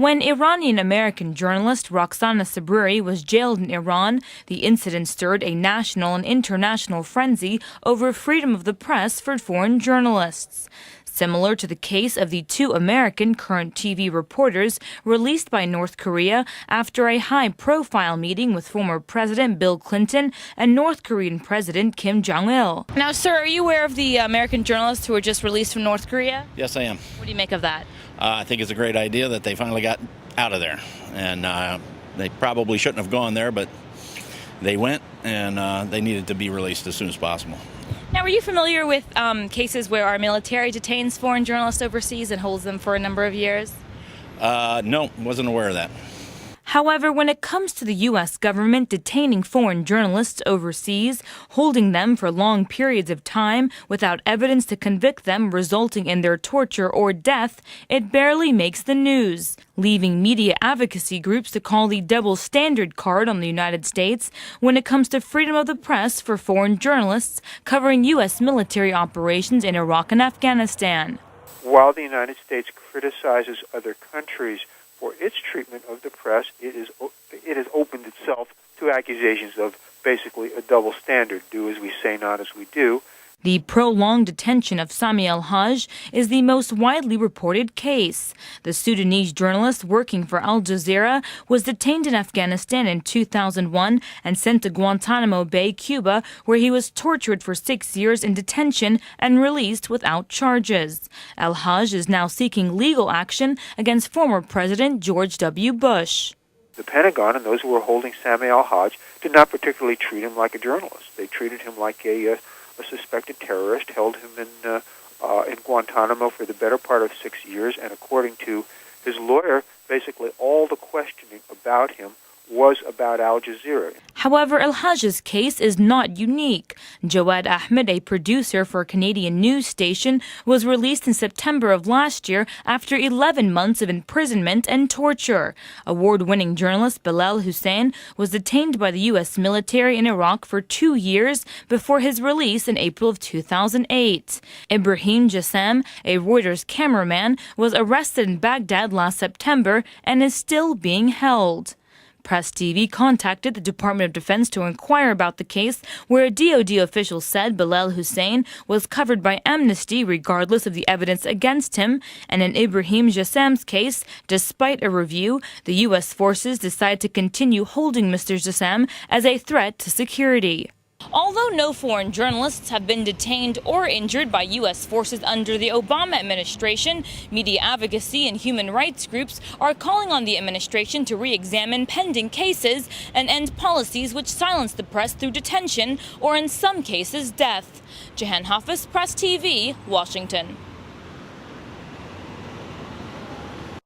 When Iranian-American journalist Roxana Sabri was jailed in Iran, the incident stirred a national and international frenzy over freedom of the press for foreign journalists. Similar to the case of the two American current TV reporters released by North Korea after a high-profile meeting with former President Bill Clinton and North Korean President Kim Jong-il. Now, sir, are you aware of the American journalists who were just released from North Korea? Yes, I am. What do you make of that? I think it's a great idea that they finally got out of there. And they probably shouldn't have gone there, but they went, and they needed to be released as soon as possible. Now, are you familiar with cases where our military detains foreign journalists overseas and holds them for a number of years? No, wasn't aware of that. However, when it comes to the U.S. government detaining foreign journalists overseas, holding them for long periods of time without evidence to convict them, resulting in their torture or death, it barely makes the news, leaving media advocacy groups to call the double standard card on the United States when it comes to freedom of the press for foreign journalists covering U.S. military operations in Iraq and Afghanistan. While the United States criticizes other countries for its treatment of the press, it has opened itself to accusations of basically a double standard, do as we say, not as we do. The prolonged detention of Sami al-Haj is the most widely reported case. The Sudanese journalist working for Al Jazeera was detained in Afghanistan in 2001 and sent to Guantanamo Bay, Cuba, where he was tortured for 6 years in detention and released without charges. Al-Haj is now seeking legal action against former President George W. Bush. The Pentagon and those who were holding Sami al-Haj did not particularly treat him like a journalist. They treated him like a suspected terrorist, held him in Guantanamo for the better part of 6 years, and according to his lawyer, basically all the questioning about him was about Al Jazeera. However, al-Haj's case is not unique. Jawad Ahmed, a producer for a Canadian news station, was released in September of last year after 11 months of imprisonment and torture. Award-winning journalist Bilal Hussein was detained by the U.S. military in Iraq for 2 years before his release in April of 2008. Ibrahim Jassam, a Reuters cameraman, was arrested in Baghdad last September and is still being held. Press TV contacted the Department of Defense to inquire about the case, where a DoD official said Bilal Hussein was covered by amnesty regardless of the evidence against him, and in Ibrahim Jassam's case, despite a review, the U.S. forces decided to continue holding Mr. Jassam as a threat to security. Although no foreign journalists have been detained or injured by U.S. forces under the Obama administration, media advocacy and human rights groups are calling on the administration to re-examine pending cases and end policies which silence the press through detention or, in some cases, death. Jahan Hafiz, Press TV, Washington.